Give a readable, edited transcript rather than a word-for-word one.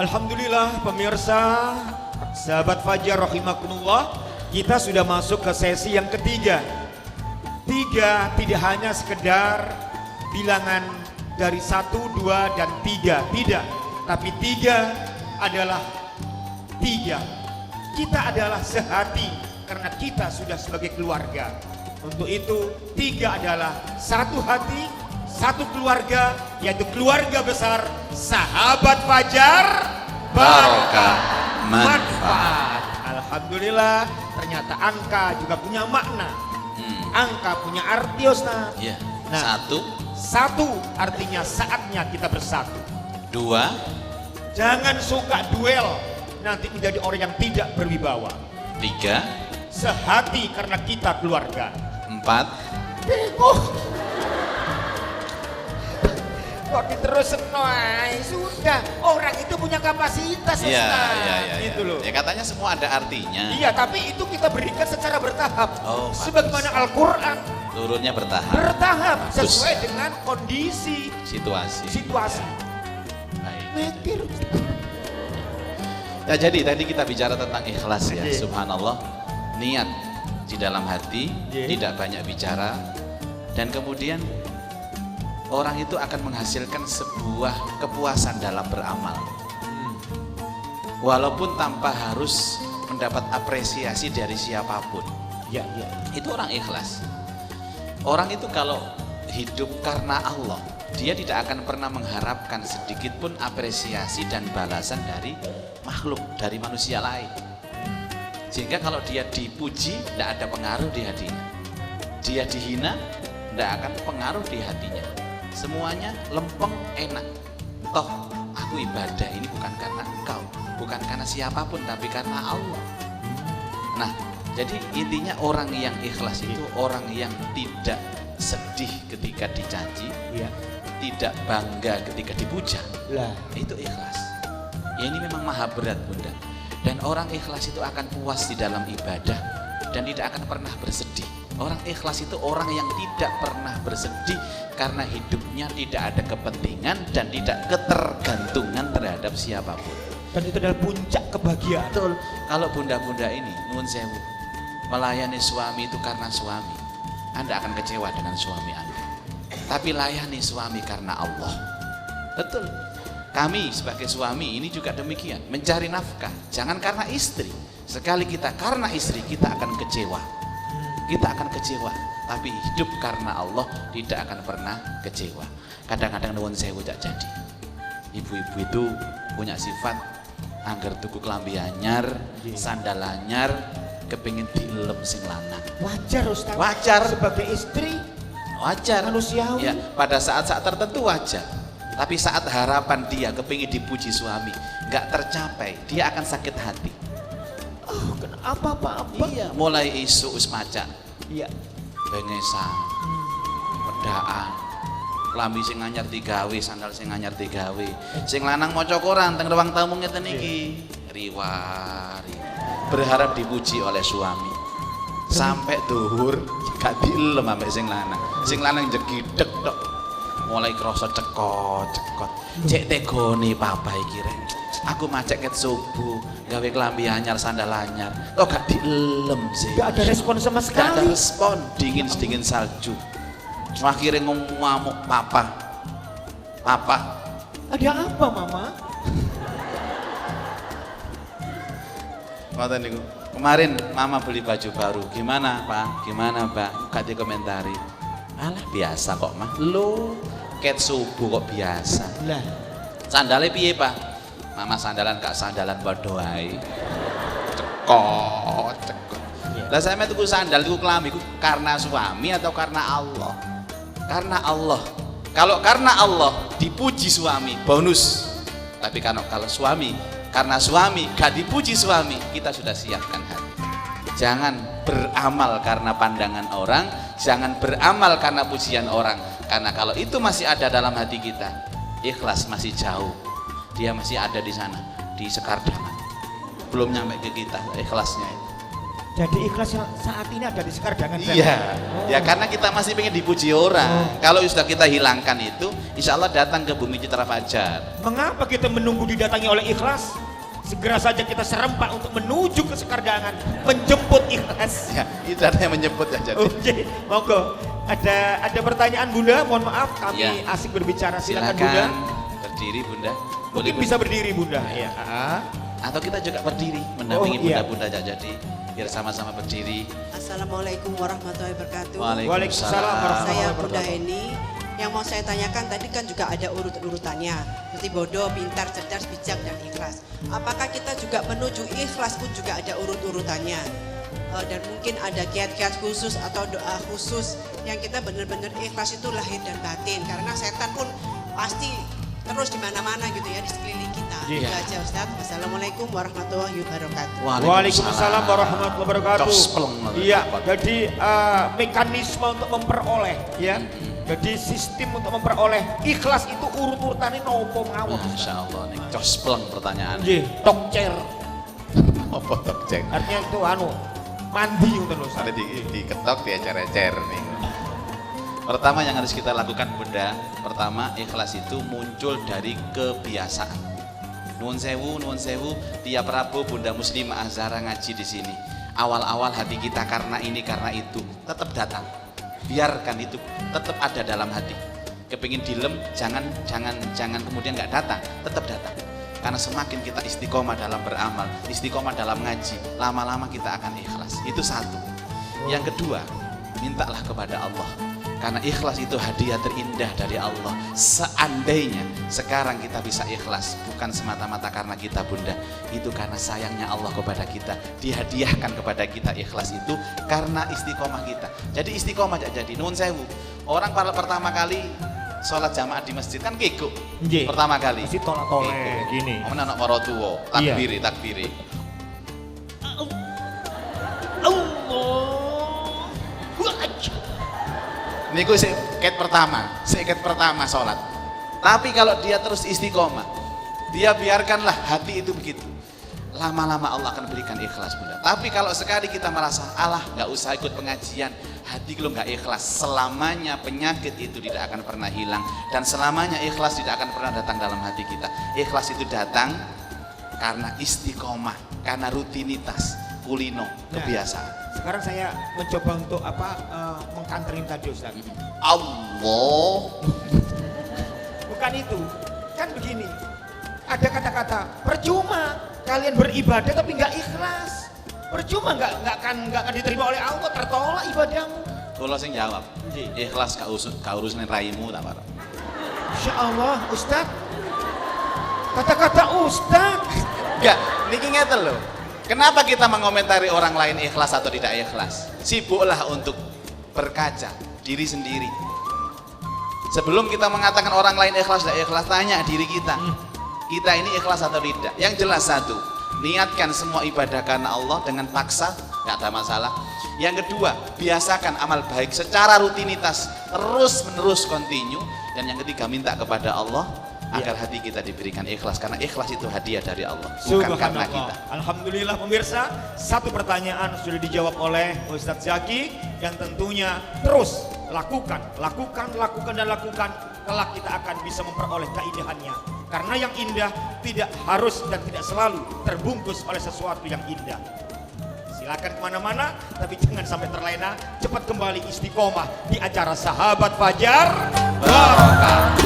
Alhamdulillah pemirsa, sahabat Fajar rahimakumullah, kita sudah masuk ke sesi yang ketiga. Tiga tidak hanya sekedar bilangan dari 1, 2, dan 3, tidak. Tapi 3 adalah 3. Kita adalah sehati karena kita sudah sebagai keluarga. Untuk itu 3 adalah satu hati, satu keluarga, yaitu keluarga besar Sahabat Fajar Barokah Manfaat. Alhamdulillah, ternyata angka juga punya makna. Angka punya arti, Ustaz. Ya. Nah, satu artinya saatnya kita bersatu. 2, jangan suka duel, nanti menjadi orang yang tidak berwibawa. 3, sehati karena kita keluarga. 4, kok diterus sudah, orang itu punya kapasitas, ya, Ustaz. itu loh. Ya katanya semua ada artinya. Iya, tapi itu kita berikan secara bertahap. Oh, sebagaimana Al-Quran turunnya bertahap. bertahap sesuai dengan kondisi Situasi. Baik. Mikir. Ya, jadi tadi kita bicara tentang ikhlas ya. Oke. Subhanallah. Niat di dalam hati, Oke. tidak banyak bicara, dan kemudian orang itu akan menghasilkan sebuah kepuasan dalam beramal. Walaupun tanpa harus mendapat apresiasi dari siapapun. Ya. Itu orang ikhlas. Orang itu kalau hidup karena Allah, dia tidak akan pernah mengharapkan sedikit pun apresiasi dan balasan dari makhluk, dari manusia lain. Sehingga kalau dia dipuji, tidak ada pengaruh di hatinya. Dia dihina, tidak akan pengaruh di hatinya. Semuanya lempeng, enak. Toh aku ibadah ini bukan karena engkau, bukan karena siapapun, tapi karena Allah. Nah, jadi intinya orang yang ikhlas itu orang yang tidak sedih ketika dicaci, Iya. tidak bangga ketika dipuja. Lah, Itu ikhlas. Ya, ini memang maha berat, Bunda. Dan orang ikhlas itu akan puas di dalam ibadah dan tidak akan pernah bersedih. Orang ikhlas itu orang yang tidak pernah bersedih karena hidupnya tidak ada kepentingan dan tidak ketergantungan terhadap siapapun. dan itu adalah puncak kebahagiaan. Betul. Kalau bunda-bunda ini, nuwun sewu, melayani suami itu karena suami, Anda akan kecewa dengan suami Anda. Tapi layani suami karena Allah. Betul. Kami sebagai suami ini juga demikian, mencari nafkah, jangan karena istri. Sekali kita karena istri, kita akan kecewa. Kita akan kecewa, tapi hidup karena Allah tidak akan pernah kecewa. Kadang-kadang nuwun sewu tak jadi. Ibu-ibu itu punya sifat angger tuku klambi anyar, sandal anyar, kepengin dielem sing lanang. Wajar, Ustaz. Wajar. Sebagai istri, Wajar. manusiawi. Ya, pada saat-saat tertentu wajar. Tapi saat harapan dia kepingin dipuji suami nggak tercapai, dia akan sakit hati. Oh, kenapa apa? Iya, mulai isu wis macan, Iya. bengesan, pedaan, klambi sing anyar digawe, sandal sing anyar digawe. Sing lanang maca Quran teng ruang tamu ngeten iki, riwari. Berharap dipuji oleh suami. Sampai duhur gak dielem ambek sing lanang. Sing lanang jegideg tok. Mulai krasa cekot. Cek tegone papa iki rek. Aku macet ket subuh, gawe klambi anyar, sandal anyar. Kok gak dielem sih? Gak ada respon sama Gak ada sekali. respon, dingin salju. Akhirnya ngamuk papa. Ada apa, Mama? Ngoten niku. Kemarin mama beli baju baru. Gimana, Pak? Gimana, Mbak? Gak dikomentari. Alah, biasa kok, Mah. Lo ket subuh kok biasa. Lah, Sandalnya piye, Pak? Mama sandalan gak sandalan padha wae. Cekot. Lah saya tuku sandal, tuku klambi karena suami atau karena Allah? Karena Allah. Kalau karena Allah dipuji suami, bonus. Tapi kalau suami, karena suami gak dipuji suami, kita sudah siapkan hati. Jangan beramal karena pandangan orang, jangan beramal karena pujian orang. Karena kalau itu masih ada dalam hati kita, ikhlas masih jauh. Dia masih ada di sana, di sekardangan. Belum nyampe ke kita ikhlasnya itu. Jadi ikhlas saat ini ada di Sekardangan. Iya, ya karena kita masih pengen dipuji orang. Kalau sudah kita hilangkan itu, insya Allah datang ke bumi Citra Fajar. Mengapa kita menunggu didatangi oleh ikhlas? Segera saja kita serempak untuk menuju ke Sekardangan, menjemput ikhlas. Ya, itu ada yang menjemput ya jadi. Oke, monggo. Ada pertanyaan Bunda, mohon maaf kami Ya. asik berbicara. Silakan Bunda. Berdiri Bunda. Mungkin bisa berdiri Bunda. Ya. Atau kita juga berdiri mendampingi Oh, iya. bunda-bunda jadi biar sama-sama berdiri. Assalamualaikum warahmatullahi wabarakatuh. Waalaikumsalam warahmatullahi Saya wabarakatuh. Bunda Heni. Yang mau saya tanyakan tadi kan juga ada urut-urutannya. Seperti bodoh, pintar, cerdas, bijak, dan ikhlas. Apakah kita juga menuju ikhlas pun juga ada urut-urutannya? Dan mungkin ada kiat-kiat khusus atau doa khusus yang kita benar-benar ikhlas itu lahir dan batin. Karena setan pun pasti terus di mana-mana gitu ya di sekeliling kita. Iya. Itu aja Ustaz. Wassalamualaikum warahmatullahi wabarakatuh. Waalaikumsalam warahmatullahi wabarakatuh. Cospleng. Iya, jadi mekanisme untuk memperoleh ya. Jadi sistem untuk memperoleh ikhlas itu urut-urutannya nopo mawon. Masya Allah nih cospleng pertanyaan. Nggih, tokcer. Apa tok cek? Artinya itu mandi terus. Ada diketok diecer-ecer nih. Pertama yang harus kita lakukan Bunda, pertama ikhlas itu muncul dari kebiasaan. Nuwun sewu, tiap Rabu Bunda Muslimah Azhara ngaji di sini. Awal-awal hati kita karena ini karena itu, tetap datang. Biarkan itu tetap ada dalam hati. Kepingin dilem, jangan kemudian nggak datang, tetap datang. Karena semakin kita istiqomah dalam beramal, istiqomah dalam ngaji, lama-lama kita akan ikhlas. Itu satu. Yang kedua, mintalah kepada Allah. Karena ikhlas itu hadiah terindah dari Allah. Seandainya sekarang kita bisa ikhlas, bukan semata-mata karena kita Bunda, itu karena sayangnya Allah kepada kita. Dihadiahkan kepada kita ikhlas itu karena istiqomah kita. Jadi istiqomah jadi nuwun sewu. Orang kalau pertama kali sholat jamaah di masjid kan kiko. Nggih. Pertama kali. Mesti tolak-tolak gini. Omong anak para tuwa, takbiri. Niku seket pertama sholat. Tapi kalau dia terus istiqomah, dia biarkanlah hati itu begitu. Lama-lama Allah akan berikan ikhlas Bunda. Tapi kalau sekali kita merasa Allah nggak usah ikut pengajian, hati kalau nggak ikhlas, selamanya penyakit itu tidak akan pernah hilang dan selamanya ikhlas tidak akan pernah datang dalam hati kita. Ikhlas itu datang karena istiqomah, karena rutinitas, kulino, kebiasaan. Sekarang saya mencoba untuk mengkanterin tadi Ustaz. Allah. Bukan itu. Kan begini. Ada kata-kata percuma kalian beribadah tapi nggak ikhlas. Percuma nggak akan diterima oleh Allah, tertolak ibadahmu. Kalau sing jawab, ikhlas ka urusan raimu tak parah. Insya Allah Ustaz. Kata-kata Ustaz. Enggak, niki ngeten loh. Kenapa kita mengomentari orang lain ikhlas atau tidak ikhlas? Sibuklah untuk berkaca diri sendiri. Sebelum kita mengatakan orang lain ikhlas tidak ikhlas, tanya diri kita. Kita ini ikhlas atau tidak? Yang jelas satu, niatkan semua ibadah karena Allah dengan paksa, nggak ada masalah. Yang kedua, biasakan amal baik secara rutinitas, terus menerus continue. Dan yang ketiga, minta kepada Allah agar hati kita diberikan ikhlas, karena ikhlas itu hadiah dari Allah, bukan karena kita. Alhamdulillah pemirsa, satu pertanyaan sudah dijawab oleh Ustadz Zaki yang tentunya terus lakukan, kelak kita akan bisa memperoleh keindahannya. Karena yang indah tidak harus dan tidak selalu terbungkus oleh sesuatu yang indah. Silakan kemana-mana, tapi jangan sampai terlena. Cepat kembali istiqomah di acara Sahabat Fajar Barokah.